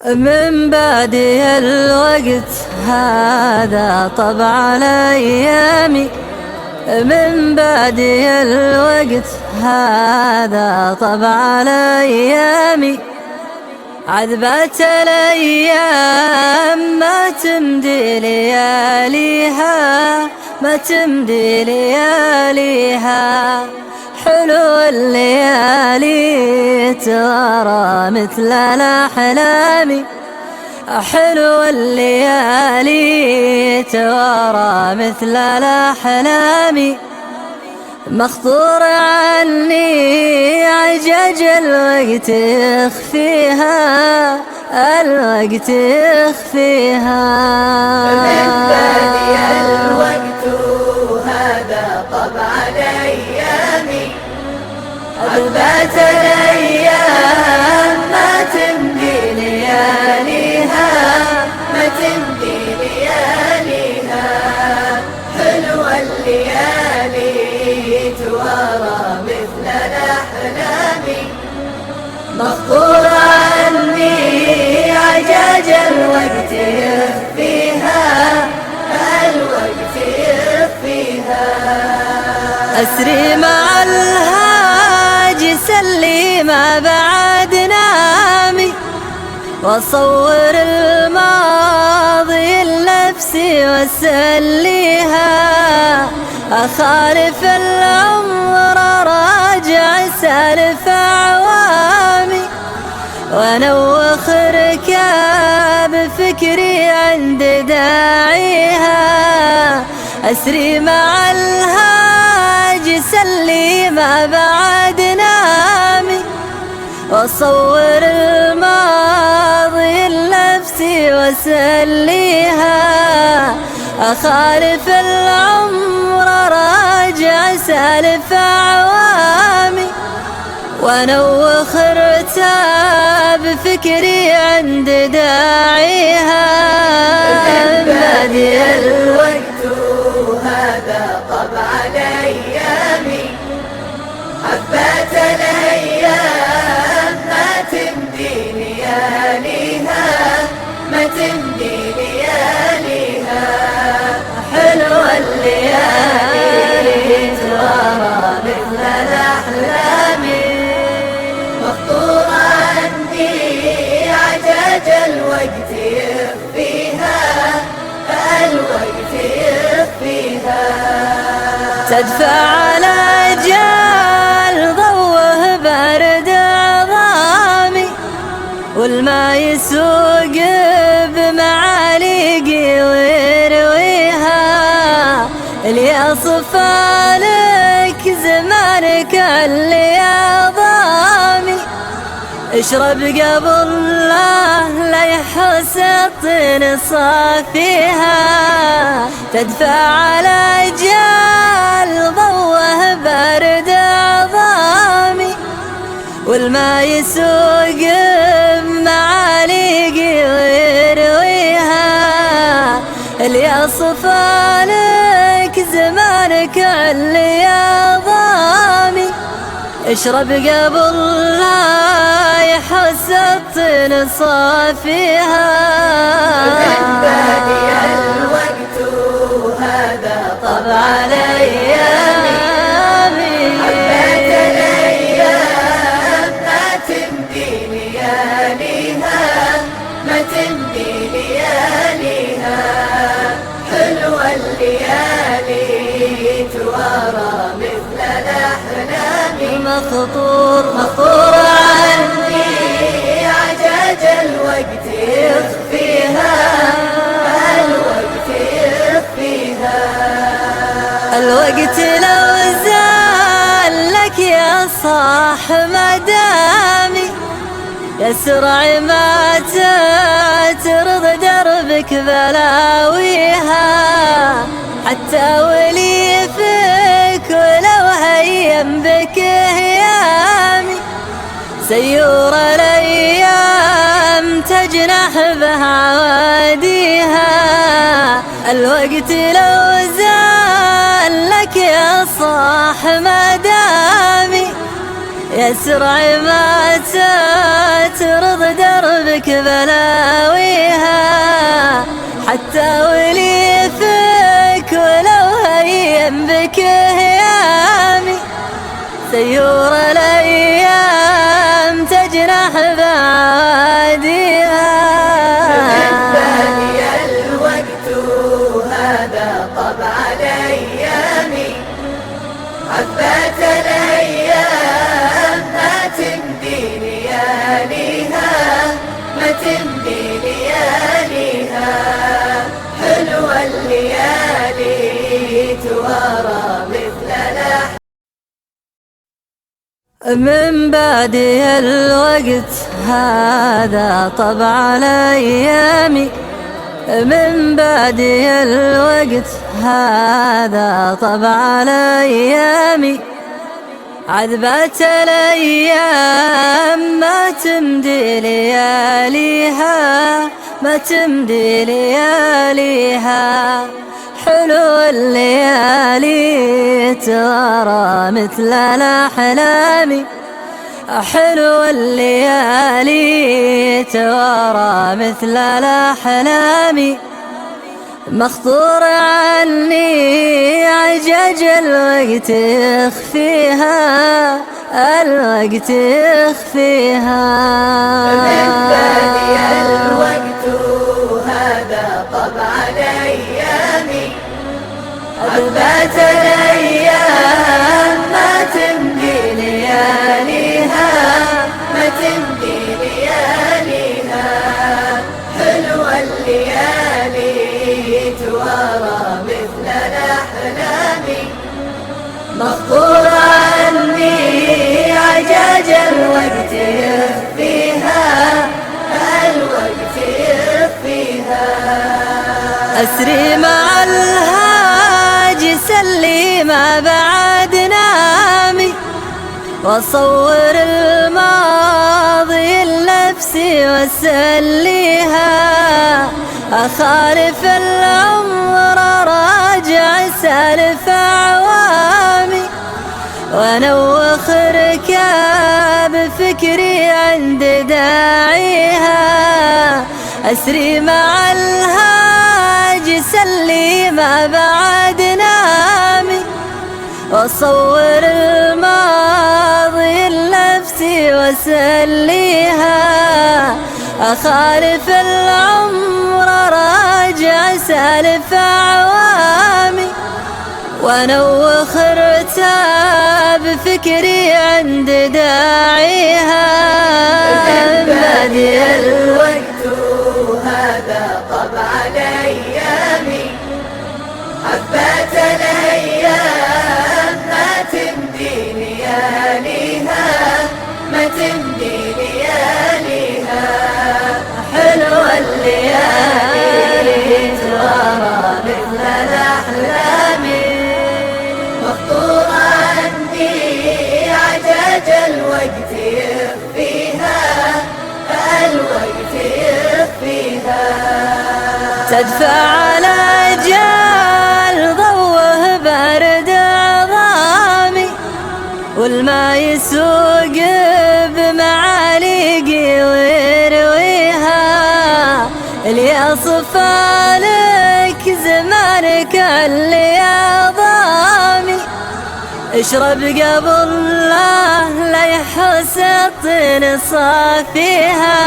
من بعدي الوقت هذا طبع الأيام، من بعدي الوقت هذا طبع الأيام. عذبات الأيام ما تمدي لياليها، ما تمدي لياليها. حلو الليالي ترى مثل الأحلام، حلو الليالي ترى مثل الأحلام. مخطور عني عجاج الوقت يخفيها، الوقت يخفيها. من بعدي الوقت هذا طبع الأيام، عذبات الأيام ما تمدي لياليها، ما تمدي لياليها. حلو الليالي توارى مثل الأحلام، مخطور عني عجاج الوقت يخفيها، الوقت يخفيها. أسري مع الهاجس اللي ما بعد نامي، وأصور الماضي لنفسي وأسليها. أخالف العمر راجع سالف أعوامي، وأنوخ ركاب فكري عند داعيها. أسري مع الهاجس اللي ما بعد نامي، وأصور الماضي لنفسي وأسليها. أخالف العمر راجع سالف أعوامي، وأنوخ رتاب فكري عند داعيها. من بعدي الوقت هذا طبع الأيام، عذبات الأيام ما تمدي لياليها، ما تمدي لياليها. حلو الليالي توارى مثل الأحلام، مخطور عني عجاج الوقت يخفيها، الوقت يخفيها. تدفع على جال ضوه بارد عظامي، والما يسوق بمعاليقي ويرويها. اللي أصفالك زمانك اللي عظامي، اشرب قبل لا يحس الطين صافيها. تدفع على جال ضوه بارد عظامي، والما يسوق بمعاليقي ويرويها. اللي أصفالك زمانك اللي عظامي، اشرب قبل لا يحس الطين صافيها. من بعدي الوقت هذا طبع الأيام، عذبات الأيام ما تمدي لياليها، ما تمدي لياليها. حلو الليالي توارى مثل الأحلام، مخطور عني عجاج الوقت يخفيها، الوقت يخفيها. الوقت لو زال لك يا صاح مدامي، يسرع ما تترض دربك بلاويها. حتى ولي فيك ولو هيم بك هيامي، سيور الأيام تجنح بعواديها. الوقت لو زال لك يا صاح مدامي، يسرع ما تطرد دربك بلاويها، حتى وليفك ولو هين بك هيامي، سيور الأيام تجنح بعاديها. بني الوقت هذا طبع الأيام، عبات الأيام ما تمضي لياليها، ما تمضي لياليها. حلوة الليالي توارى مثل الأحلام. من بعد الوقت هذا طبع الأيام، من بعد الوقت هذا طبع الأيام، عذبات الأيام ما تمضي لياليها، ما تمضي لياليها. حلو الليالي ترى مثل الأحلام، حلو الليالي ترى مثل الأحلام. مخطور عني عجاج الوقت يخفيها، الوقت يخفيها. بني الوقت هذا طبع الأيام، عذبات الأيام ما تمضي لياليها، ما تمضي لياليها. حلوة الليالي توارى مثل الأحلام، مخطور عني عجاج الوقت يخفيها، الوقت يخفيها. أسري مع الهاج سلي ما بعد نامي، وأصور الماضي لنفسي وأسليها. أخالف العمر راجع سالف أعوامي، وأنوخ ركاب فكري عند داعيها. أسري مع الهاج سلي ما بعد نامي، وأصور الماضي لنفسي وأسليها. أخالف العمر راجع سالف أعوامي، وأنوخ رتاب فكري عند داعيها. بني الوقت هذا طبع الأيام، عبات الأيام ما تمضي لياليها، ما تمضي لياليها. حلوة الليالي توارى مثل الأحلام، مخطور عني عجاج الوقت يخفيها، الوقت يخفيها. تدفع على جال ضوه بارد عظامي، والما يسوق بمعاليقي ويرويها. اللي أصفالك زمانك اللي عظامي، اشرب قبل لا يحس الطين صافيها.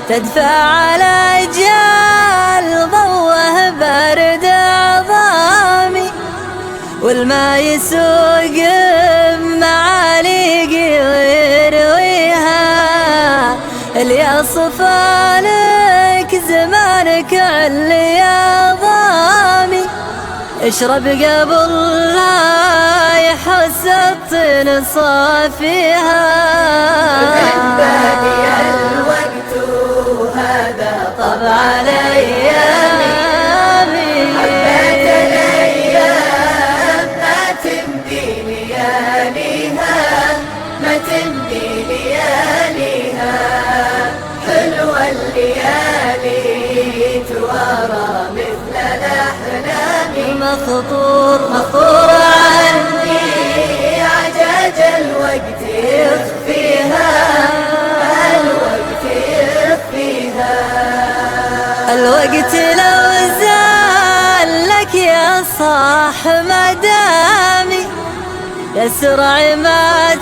تدفع على جال ضوه بارد عظامي، والما يسوق معاليقي ويرويها. اللي أصفالك زمانك اللي عظامي، اشرب قبل لا يحس الطين صافيها. بني الوقت هذا طبع الأيام، عبات الأيام ما تمضي لياليها، ما تمضي لياليها. حلوة الليالي توارى مثل الأحلام، مخطور مخطور عني عجاج الوقت طاح مدامي يسرع ما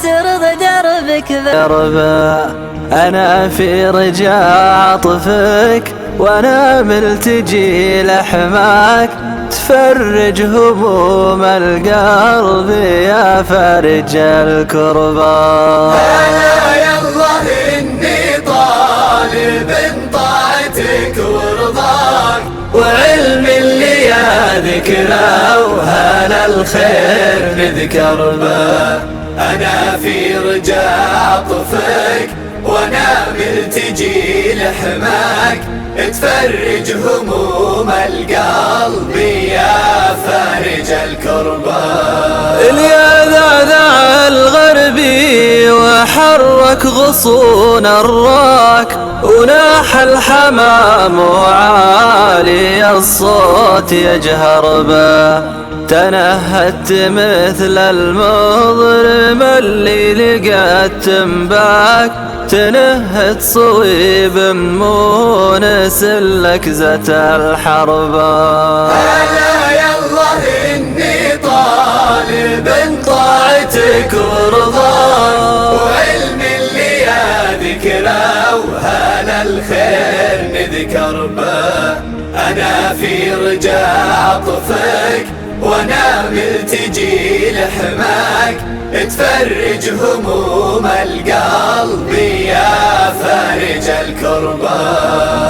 ترض دربك دربه. أنا في رجاء عطفك وأنا ملتجي لحماك، تفرج هموم القلب يا فارج الكربة. أنا يا الله إني طالب طاعتك ورضاك، وعلم اللي يا ذكرى وهل الخير نذكر به. أنا في رجاء عطفك وأنا ملتجي لحماك، تفرج هموم القلب يا فارج الكربة. اليا ذا الغربي وحرك غصون الراك، وناح الحمام وعالي الصوت يجهر به. تنهدت مثل المظلم اللي لقى التنباك، تنهد صويب مونس لكزة الحربة. أنا يا الله إني طالب طاعتك ورضاك، وعلم اللي يا ذكرى وهل الخير نذكر به. أنا في رجاء عطفك وأنا ملتجي لحماك، تفرج هموم القلب يا فارج الكربة.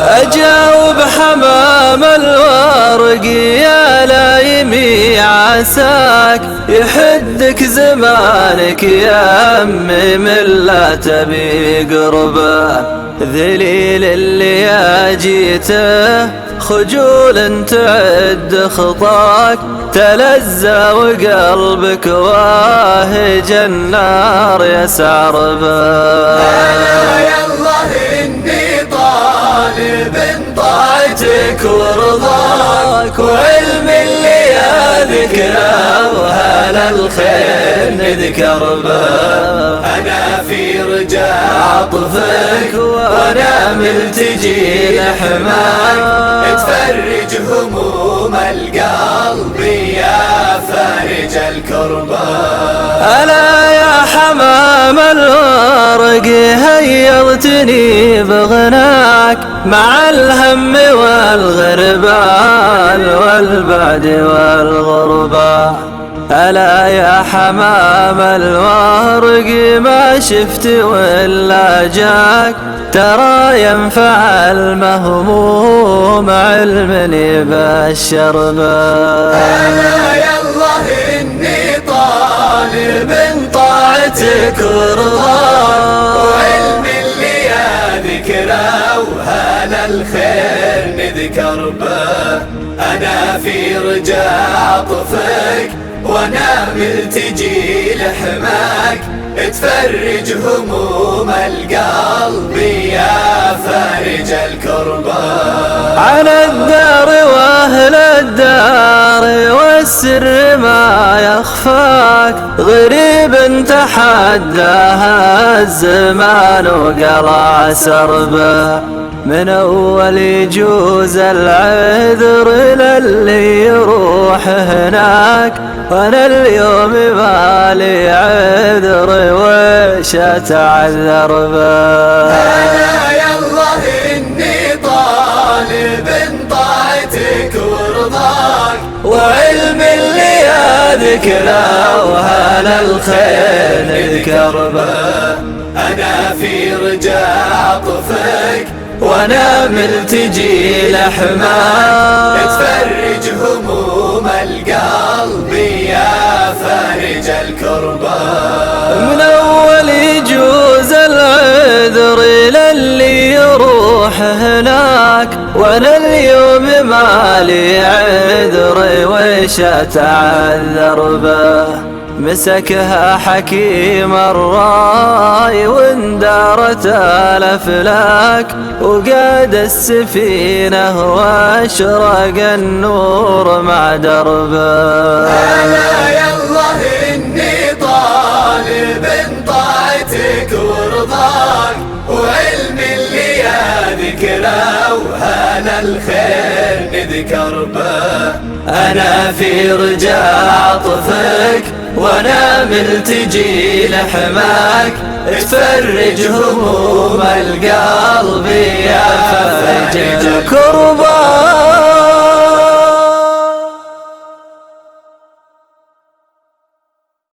أجاوب حمام الورق يا لايمي عساك، يحدك زمانك يا أمي من لا تبي قربه. ذليل اللي يا جيته خجول تعد خطاك، تلذى وقلبك واهج النار يسعر به. أنا يا الله إني طالب طاعتك ورضاك، وعلم اللي يا ذكرى وهل الخير نذكر به. أنا في رجاء عطفك وأنا ملتجي لحماك، تفرج هموم القلب يا فارج الكربة. ألا يا حمام الورق هيضتني بغناك، مع الهم والغربان والبعد والغربة. ألا يا حمام الورق ما شفت ولا جاك، ترى ينفع المهموم علم يبشر به. أنا يا الله إني طالب طاعتك ورضاك، وعلم اللي يا ذكرى وهل الخير نذكر به. أنا في رجاء عطفك وأنا ملتجي لحماك، تفرج هموم القلب يا فارج الكربة. على الدار واهل الدار والسر ما يخفاك، غريب تحداها الزمان وقلع سربه. من أول يجوز العذر للي يروح هناك، وأنا اليوم مالي عذر وش أتعذر به. أنا يا الله إني طالب طاعتك ورضاك، وعلم اللي يا ذكرى وهل الخير نذكر به. أنا في رجاء عطفك وأنا ملتجي لحماك، تفرج هموم القلب يا فارج الكربة. من أول يجوز العذر للي يروح هناك، وأنا اليوم مالي عذر وش أتعذر به. مسكها حكيم الراي واندارت الأفلاك، وقاد السفينة واشرق النور مع دربه. أنا يا الله إني طالب طاعتك ورضاك، وعلم اللي يا ذكره وهنا الخير نذكر به. أنا في رجاء عطفك وأنا ملتجي لحماك، تفرج هموم القلب يا فاجر. كرب